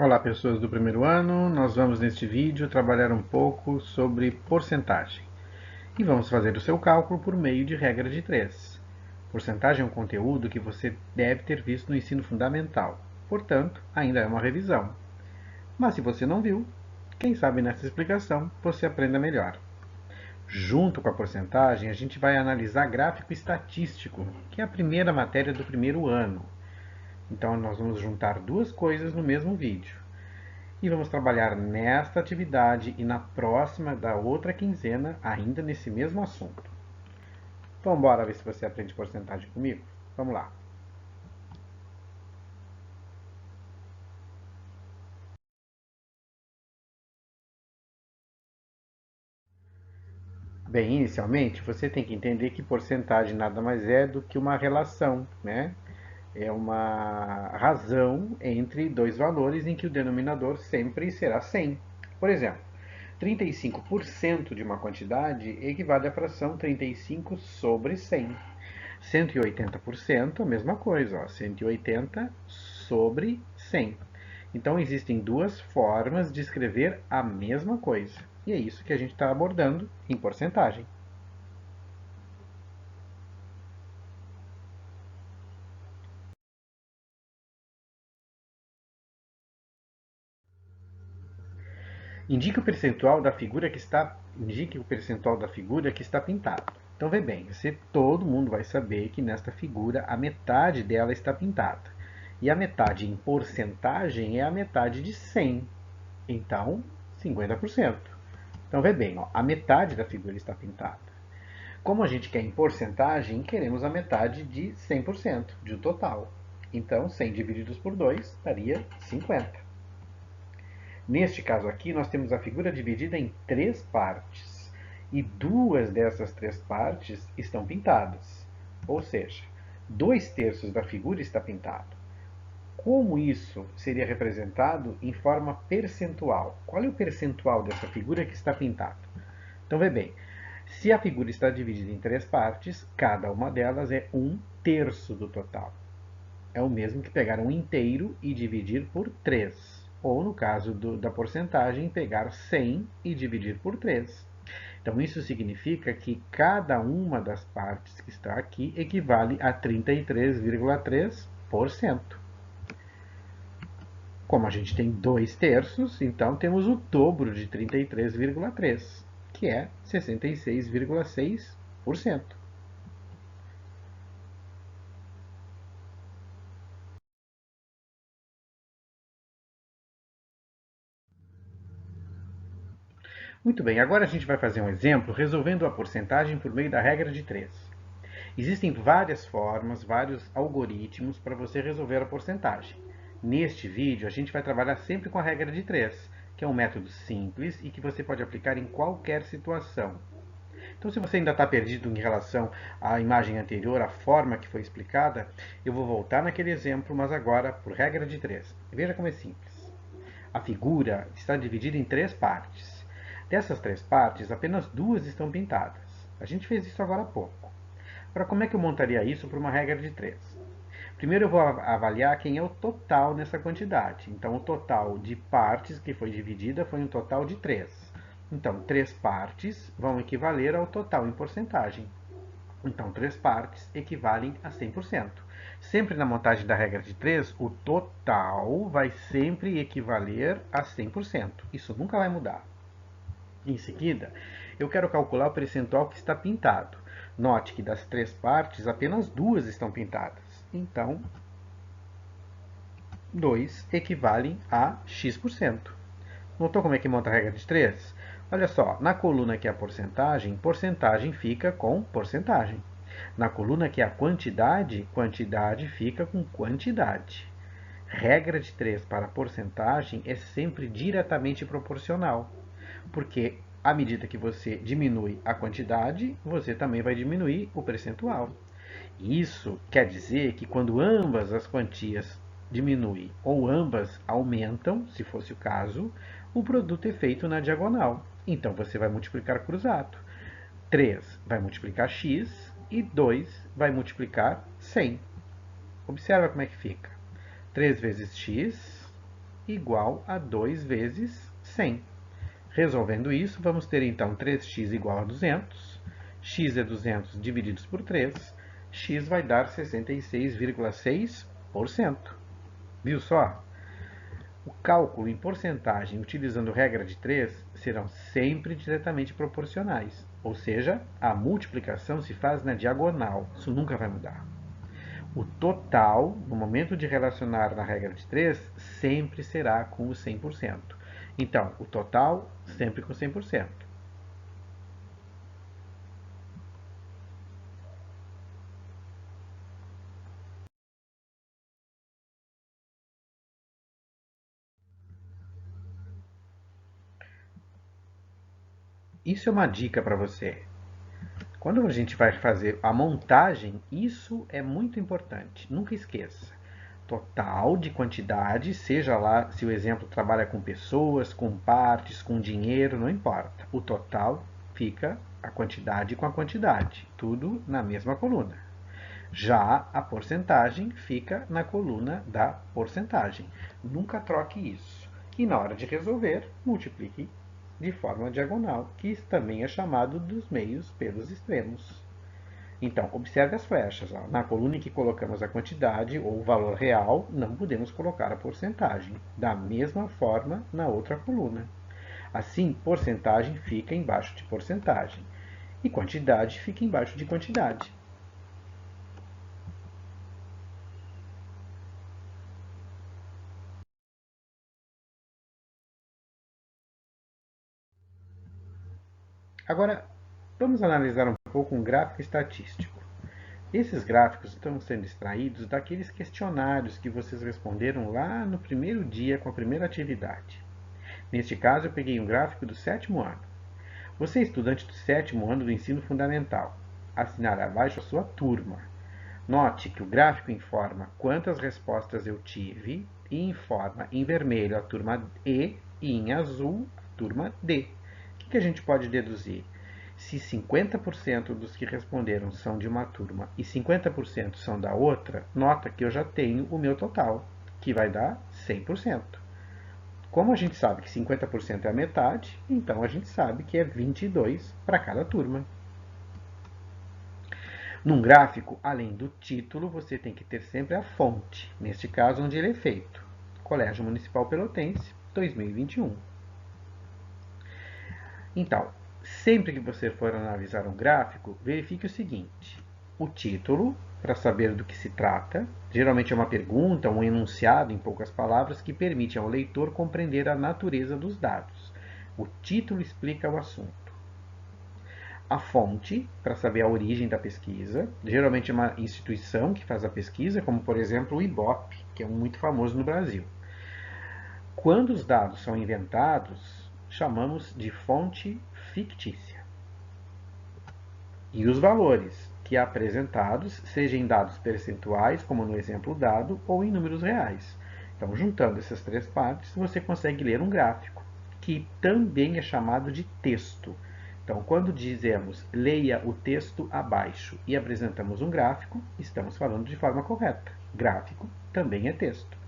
Olá, pessoas do primeiro ano. Nós vamos neste vídeo trabalhar um pouco sobre porcentagem e vamos fazer o seu cálculo por meio de regra de 3. Porcentagem é um conteúdo que você deve ter visto no ensino fundamental, portanto, ainda é uma revisão. Mas se você não viu, quem sabe nessa explicação você aprenda melhor. Junto com a porcentagem, a gente vai analisar gráfico estatístico, que é a primeira matéria do primeiro ano. Então, nós vamos juntar duas coisas no mesmo vídeo. E vamos trabalhar nesta atividade e na próxima da outra quinzena, ainda nesse mesmo assunto. Então, bora ver se você aprende porcentagem comigo? Vamos lá. Bem, inicialmente, você tem que entender que porcentagem nada mais é do que uma relação, né? É uma razão entre dois valores em que o denominador sempre será 100. Por exemplo, 35% de uma quantidade equivale à fração 35 sobre 100. 180%, a mesma coisa, ó, 180 sobre 100. Então existem duas formas de escrever a mesma coisa. E é isso que a gente está abordando em porcentagem. Indique o percentual da figura que está, indique o percentual da figura que está pintada. Então vê bem, todo mundo vai saber que nesta figura a metade dela está pintada. E a metade em porcentagem é a metade de 100. Então, 50%. Então vê bem, ó, a metade da figura está pintada. Como a gente quer em porcentagem, queremos a metade de 100% de um total. Então, 100 divididos por 2 daria 50. Neste caso aqui, nós temos a figura dividida em três partes. E duas dessas três partes estão pintadas. Ou seja, 2/3 da figura está pintado. Como isso seria representado em forma percentual? Qual é o percentual dessa figura que está pintada? Então, vê bem, se a figura está dividida em três partes, cada uma delas é 1/3 do total. É o mesmo que pegar um inteiro e dividir por 3. Ou, no caso da porcentagem, pegar 100 e dividir por 3. Então, isso significa que cada uma das partes que está aqui equivale a 33,3%. Como a gente tem 2/3, então temos o dobro de 33,3, que é 66,6%. Muito bem, agora a gente vai fazer um exemplo resolvendo a porcentagem por meio da regra de 3. Existem várias formas, vários algoritmos para você resolver a porcentagem. Neste vídeo, a gente vai trabalhar sempre com a regra de 3, que é um método simples e que você pode aplicar em qualquer situação. Então, se você ainda está perdido em relação à imagem anterior, à forma que foi explicada, eu vou voltar naquele exemplo, mas agora por regra de 3. Veja como é simples. A figura está dividida em três partes. Dessas três partes, apenas duas estão pintadas. A gente fez isso agora há pouco. Agora, como é que eu montaria isso para uma regra de 3? Primeiro eu vou avaliar quem é o total nessa quantidade. Então, o total de partes que foi dividida foi um total de 3. Então, 3 partes vão equivaler ao total em porcentagem. Então, 3 partes equivalem a 100%. Sempre na montagem da regra de 3, o total vai sempre equivaler a 100%. Isso nunca vai mudar. Em seguida, eu quero calcular o percentual que está pintado. Note que das 3 partes, apenas duas estão pintadas. Então, 2 equivalem a X%. Notou como é que monta a regra de 3? Olha só, na coluna que é a porcentagem, porcentagem fica com porcentagem. Na coluna que é a quantidade, quantidade fica com quantidade. Regra de 3 para porcentagem é sempre diretamente proporcional, porque à medida que você diminui a quantidade, você também vai diminuir o percentual. Isso quer dizer que quando ambas as quantias diminuem ou ambas aumentam, se fosse o caso, o produto é feito na diagonal. Então você vai multiplicar cruzado. 3 vai multiplicar x e 2 vai multiplicar 100. Observa como é que fica. 3 vezes x igual a 2 vezes 100. Resolvendo isso, vamos ter então 3x igual a 200. X é 200 divididos por 3. X vai dar 66,6%. Viu só? O cálculo em porcentagem utilizando regra de 3 serão sempre diretamente proporcionais, ou seja, a multiplicação se faz na diagonal, isso nunca vai mudar. O total, no momento de relacionar na regra de 3, sempre será com o 100%. Então, o total sempre com 100%. Isso é uma dica para você. Quando a gente vai fazer a montagem, isso é muito importante. Nunca esqueça. Total de quantidade, seja lá se o exemplo trabalha com pessoas, com partes, com dinheiro, não importa. O total fica a quantidade com a quantidade, tudo na mesma coluna. Já a porcentagem fica na coluna da porcentagem. Nunca troque isso. E na hora de resolver, multiplique de forma diagonal, que também é chamado dos meios pelos extremos. Então, observe as flechas. Ó. Na coluna em que colocamos a quantidade ou o valor real, não podemos colocar a porcentagem. Da mesma forma, na outra coluna. Assim, porcentagem fica embaixo de porcentagem e quantidade fica embaixo de quantidade. Agora, vamos analisar um pouco um gráfico estatístico. Esses gráficos estão sendo extraídos daqueles questionários que vocês responderam lá no primeiro dia com a primeira atividade. Neste caso, eu peguei um gráfico do 7º ano. Você é estudante do 7º ano do ensino fundamental. Assinar abaixo a sua turma. Note que o gráfico informa quantas respostas eu tive e informa em vermelho a turma E e em azul a turma D. O que a gente pode deduzir? Se 50% dos que responderam são de uma turma e 50% são da outra, nota que eu já tenho o meu total, que vai dar 100%. Como a gente sabe que 50% é a metade, então a gente sabe que é 22 para cada turma. Num gráfico, além do título, você tem que ter sempre a fonte, neste caso onde ele é feito. Colégio Municipal Pelotense, 2021. Então, sempre que você for analisar um gráfico, verifique o seguinte: o título, para saber do que se trata, geralmente é uma pergunta, um enunciado em poucas palavras que permite ao leitor compreender a natureza dos dados. O título explica o assunto. A fonte, para saber a origem da pesquisa, geralmente é uma instituição que faz a pesquisa, como por exemplo o IBOP, que é muito famoso no Brasil. Quando os dados são inventados, chamamos de fonte fictícia. E os valores que apresentados, seja em dados percentuais, como no exemplo dado, ou em números reais. Então, juntando essas três partes, você consegue ler um gráfico, que também é chamado de texto. Então, quando dizemos leia o texto abaixo e apresentamos um gráfico, estamos falando de forma correta. Gráfico também é texto.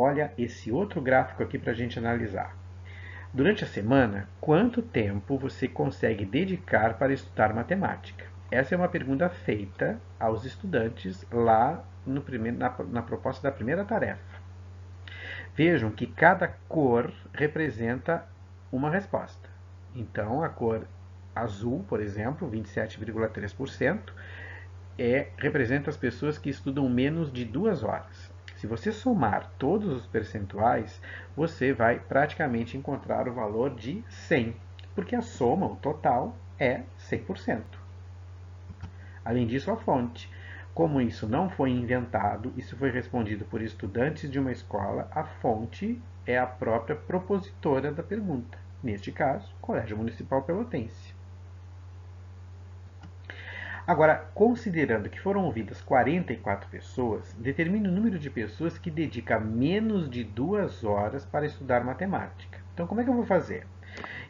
Olha esse outro gráfico aqui para a gente analisar. Durante a semana, quanto tempo você consegue dedicar para estudar matemática? Essa é uma pergunta feita aos estudantes lá na proposta da primeira tarefa. Vejam que cada cor representa uma resposta. Então, a cor azul, por exemplo, 27,3%, representa as pessoas que estudam menos de 2 horas. Se você somar todos os percentuais, você vai praticamente encontrar o valor de 100, porque a soma, o total, é 100%. Além disso, a fonte. Como isso não foi inventado, isso foi respondido por estudantes de uma escola, a fonte é a própria propositora da pergunta. Neste caso, Colégio Municipal Pelotense. Agora, considerando que foram ouvidas 44 pessoas, determine o número de pessoas que dedica menos de 2 horas para estudar matemática. Então, como é que eu vou fazer?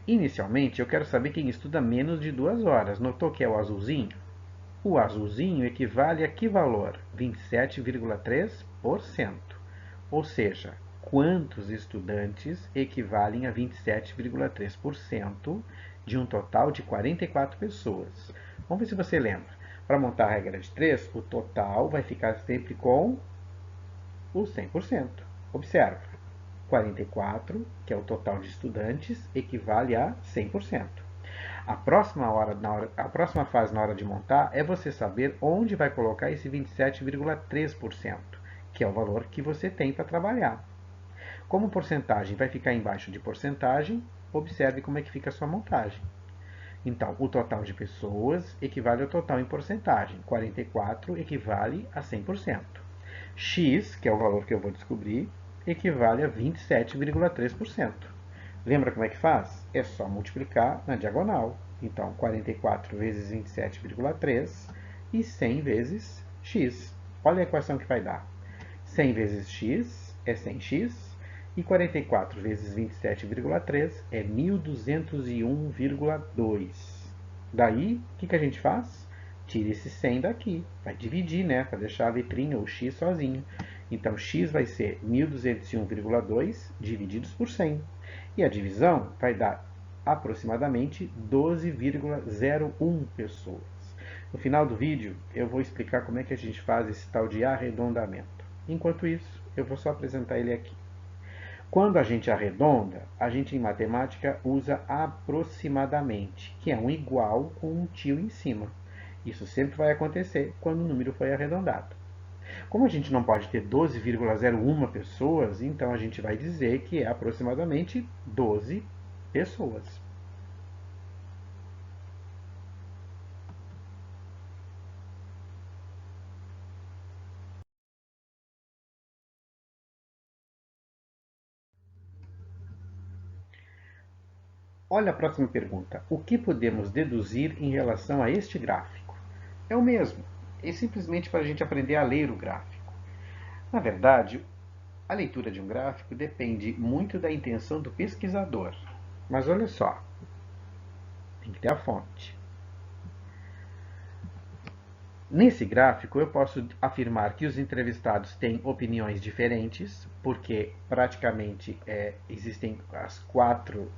Inicialmente, eu quero saber quem estuda menos de 2 horas. Notou que é o azulzinho? O azulzinho equivale a que valor? 27,3%. Ou seja, quantos estudantes equivalem a 27,3% de um total de 44 pessoas? Vamos ver se você lembra. Para montar a regra de 3, o total vai ficar sempre com o 100%. Observa, 44, que é o total de estudantes, equivale a 100%. A próxima fase na hora de montar é você saber onde vai colocar esse 27,3%, que é o valor que você tem para trabalhar. Como porcentagem vai ficar embaixo de porcentagem, observe como é que fica a sua montagem. Então, o total de pessoas equivale ao total em porcentagem. 44 equivale a 100%. X, que é o valor que eu vou descobrir, equivale a 27,3%. Lembra como é que faz? É só multiplicar na diagonal. Então, 44 vezes 27,3 e 100 vezes x. Olha a equação que vai dar. 100 vezes x é 100x e 44 vezes 27,3 é 1201,2. Daí, o que a gente faz? Tira esse 100 daqui. Vai dividir, né? Para deixar a letrinha, o x sozinho. Então, x vai ser 1201,2 divididos por 100. E a divisão vai dar aproximadamente 12,01 pessoas. No final do vídeo, eu vou explicar como é que a gente faz esse tal de arredondamento. Enquanto isso, eu vou só apresentar ele aqui. Quando a gente arredonda, a gente em matemática usa aproximadamente, que é um igual com um tio em cima. Isso sempre vai acontecer quando o número foi arredondado. Como a gente não pode ter 12,01 pessoas, então a gente vai dizer que é aproximadamente 12 pessoas. Olha a próxima pergunta. O que podemos deduzir em relação a este gráfico? É o mesmo. É simplesmente para a gente aprender a ler o gráfico. Na verdade, a leitura de um gráfico depende muito da intenção do pesquisador. Mas olha só, tem que ter a fonte. Nesse gráfico, eu posso afirmar que os entrevistados têm opiniões diferentes, porque praticamente existem as quatro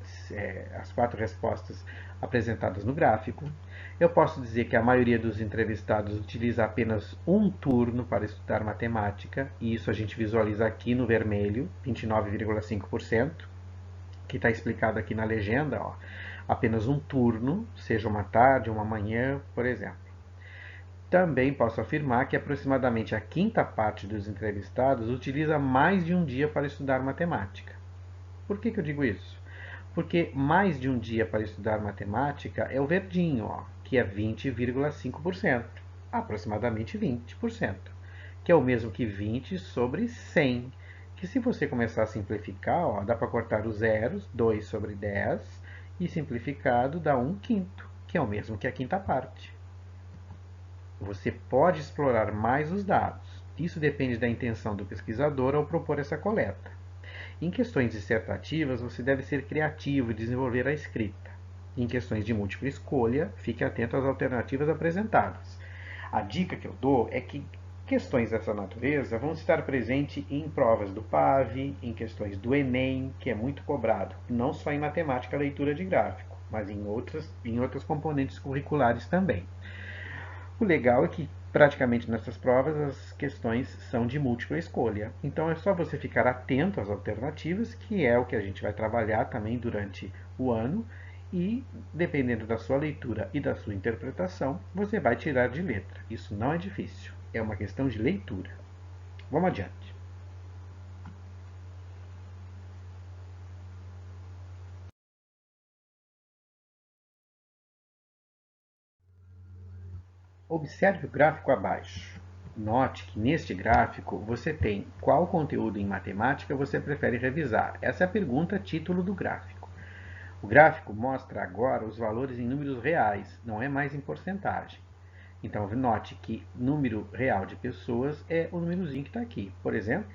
respostas apresentadas no gráfico. Eu posso dizer que a maioria dos entrevistados utiliza apenas um turno para estudar matemática, e isso a gente visualiza aqui no vermelho, 29,5%, que está explicado aqui na legenda. Ó, apenas um turno, seja uma tarde ou uma manhã, por exemplo. Também posso afirmar que aproximadamente a quinta parte dos entrevistados utiliza mais de um dia para estudar matemática. Por que eu digo isso? Porque mais de um dia para estudar matemática é o verdinho, ó, que é 20,5%, aproximadamente 20%, que é o mesmo que 20 sobre 100, que se você começar a simplificar, ó, dá para cortar os zeros, 2 sobre 10, e simplificado dá 1/5, que é o mesmo que a quinta parte. Você pode explorar mais os dados. Isso depende da intenção do pesquisador ao propor essa coleta. Em questões dissertativas, você deve ser criativo e desenvolver a escrita. Em questões de múltipla escolha, fique atento às alternativas apresentadas. A dica que eu dou é que questões dessa natureza vão estar presentes em provas do PAV, em questões do Enem, que é muito cobrado, não só em matemática, leitura de gráfico, mas em outras componentes curriculares também. O legal é que praticamente nessas provas as questões são de múltipla escolha. Então é só você ficar atento às alternativas, que é o que a gente vai trabalhar também durante o ano, e dependendo da sua leitura e da sua interpretação, você vai tirar de letra. Isso não é difícil, é uma questão de leitura. Vamos adiante. Observe o gráfico abaixo. Note que neste gráfico você tem qual conteúdo em matemática você prefere revisar. Essa é a pergunta título do gráfico. O gráfico mostra agora os valores em números reais, não é mais em porcentagem. Então, note que número real de pessoas é o númerozinho que está aqui. Por exemplo,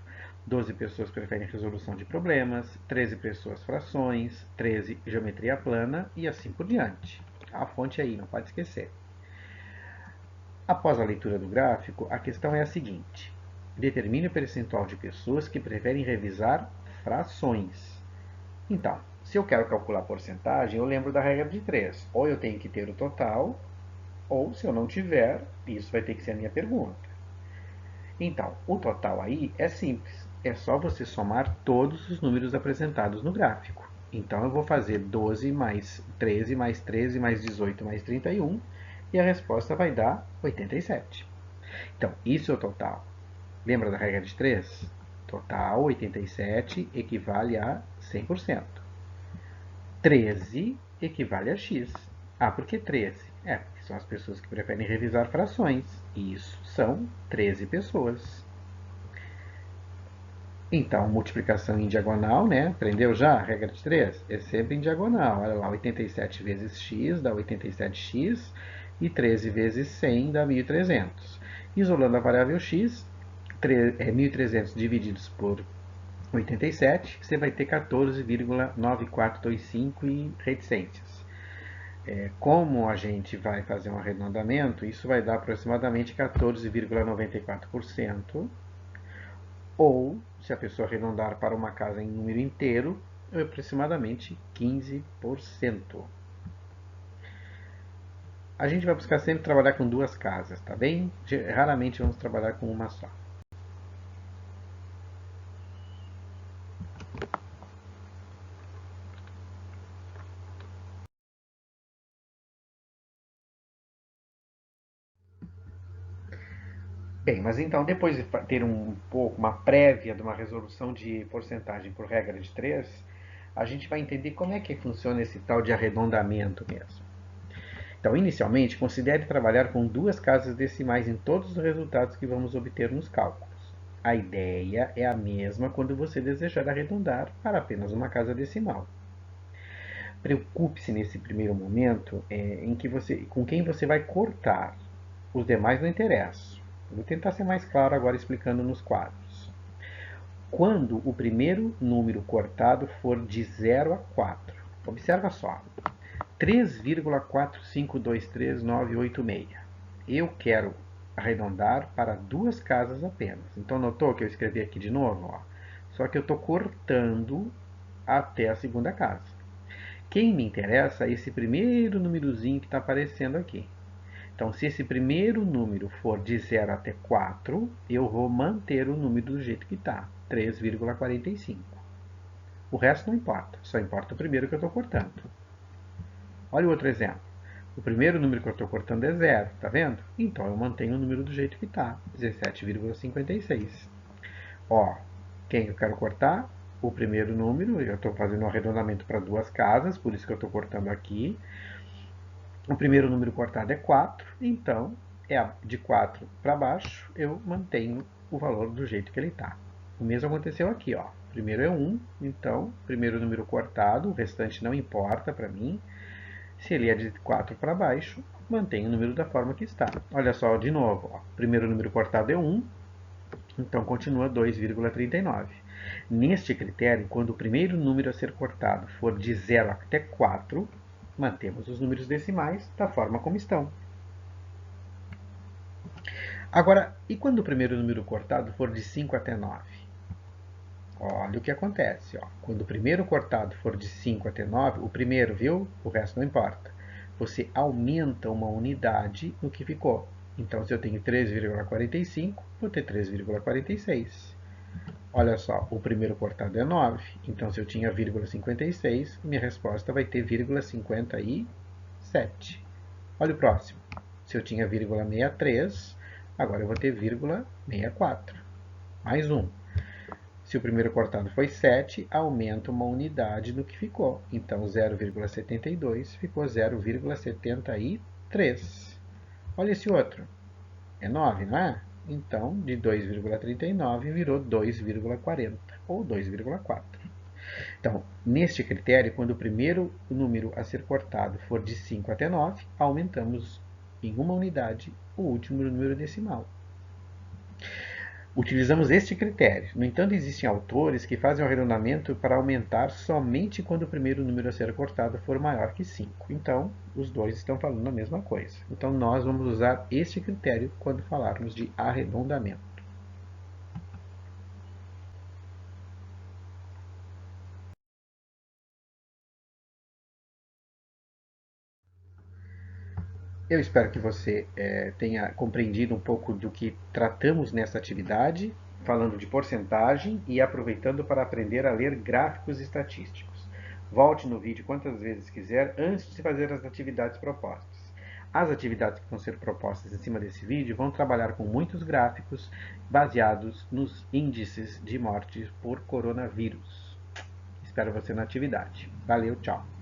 12 pessoas preferem resolução de problemas, 13 pessoas frações, 13 geometria plana e assim por diante. A fonte aí, não pode esquecer. Após a leitura do gráfico, a questão é a seguinte: determine o percentual de pessoas que preferem revisar frações. Então, se eu quero calcular a porcentagem, eu lembro da regra de 3. Ou eu tenho que ter o total, ou se eu não tiver, isso vai ter que ser a minha pergunta. Então, o total aí é simples. É só você somar todos os números apresentados no gráfico. Então, eu vou fazer 12 mais 13 mais 18 mais 31 e a resposta vai dar 87. Então, isso é o total. Lembra da regra de 3? Total 87 equivale a 100%. 13 equivale a x. Ah, por que 13? Porque são as pessoas que preferem revisar frações. E isso são 13 pessoas. Então, multiplicação em diagonal, né? Aprendeu já a regra de 3? É sempre em diagonal. Olha lá, 87 vezes x dá 87x e 13 vezes 100 dá 1.300. Isolando a variável x, 1.300 divididos por 87, você vai ter 14,9425 e reticências. Como a gente vai fazer um arredondamento, isso vai dar aproximadamente 14,94%. Ou, se a pessoa arredondar para uma casa em número inteiro, é aproximadamente 15%. A gente vai buscar sempre trabalhar com duas casas, tá bem? Raramente vamos trabalhar com uma só. Bem, mas então, depois de ter uma prévia de uma resolução de porcentagem por regra de 3, a gente vai entender como é que funciona esse tal de arredondamento mesmo. Então, inicialmente, considere trabalhar com duas casas decimais em todos os resultados que vamos obter nos cálculos. A ideia é a mesma quando você desejar arredondar para apenas uma casa decimal. Preocupe-se nesse primeiro momento com quem você vai cortar. Os demais não interessam. Vou tentar ser mais claro agora explicando nos quadros. Quando o primeiro número cortado for de 0 a 4, observa só, 3,4523986. Eu quero arredondar para duas casas apenas. Então, notou que eu escrevi aqui de novo? Ó. Só que eu estou cortando até a segunda casa. Quem me interessa é esse primeiro númerozinho que está aparecendo aqui. Então, se esse primeiro número for de 0 até 4, eu vou manter o número do jeito que está, 3,45. O resto não importa, só importa o primeiro que eu estou cortando. Olha o outro exemplo. O primeiro número que eu estou cortando é 0, tá vendo? Então eu mantenho o número do jeito que está, 17,56. Ó, quem eu quero cortar? O primeiro número, eu estou fazendo um arredondamento para duas casas, por isso que eu estou cortando aqui. O primeiro número cortado é 4, então de 4 para baixo eu mantenho o valor do jeito que ele está. O mesmo aconteceu aqui, ó. Primeiro é 1, então primeiro número cortado, o restante não importa para mim. Se ele é de 4 para baixo, mantém o número da forma que está. Olha só, de novo, ó. Primeiro número cortado é 1, então continua 2,39. Neste critério, quando o primeiro número a ser cortado for de 0 até 4, mantemos os números decimais da forma como estão. Agora, e quando o primeiro número cortado for de 5 até 9? Olha o que acontece. Ó. Quando o primeiro cortado for de 5 até 9, o primeiro, viu? O resto não importa. Você aumenta uma unidade no que ficou. Então, se eu tenho 3,45, vou ter 3,46. Olha só, o primeiro cortado é 9. Então, se eu tinha 0,56, minha resposta vai ter 0,57. Olha o próximo. Se eu tinha 0,63, agora eu vou ter 0,64. Mais um. Se o primeiro cortado foi 7, aumenta uma unidade no que ficou. Então, 0,72 ficou 0,73. Olha esse outro. É 9, não é? Então, de 2,39 virou 2,40 ou 2,4. Então, neste critério, quando o primeiro número a ser cortado for de 5 até 9, aumentamos em uma unidade o último número decimal. Utilizamos este critério. No entanto, existem autores que fazem o arredondamento para aumentar somente quando o primeiro número a ser cortado for maior que 5. Então, os dois estão falando a mesma coisa. Então, nós vamos usar este critério quando falarmos de arredondamento. Eu espero que você tenha compreendido um pouco do que tratamos nessa atividade, falando de porcentagem e aproveitando para aprender a ler gráficos estatísticos. Volte no vídeo quantas vezes quiser antes de fazer as atividades propostas. As atividades que vão ser propostas em cima desse vídeo vão trabalhar com muitos gráficos baseados nos índices de morte por coronavírus. Espero você na atividade. Valeu, tchau!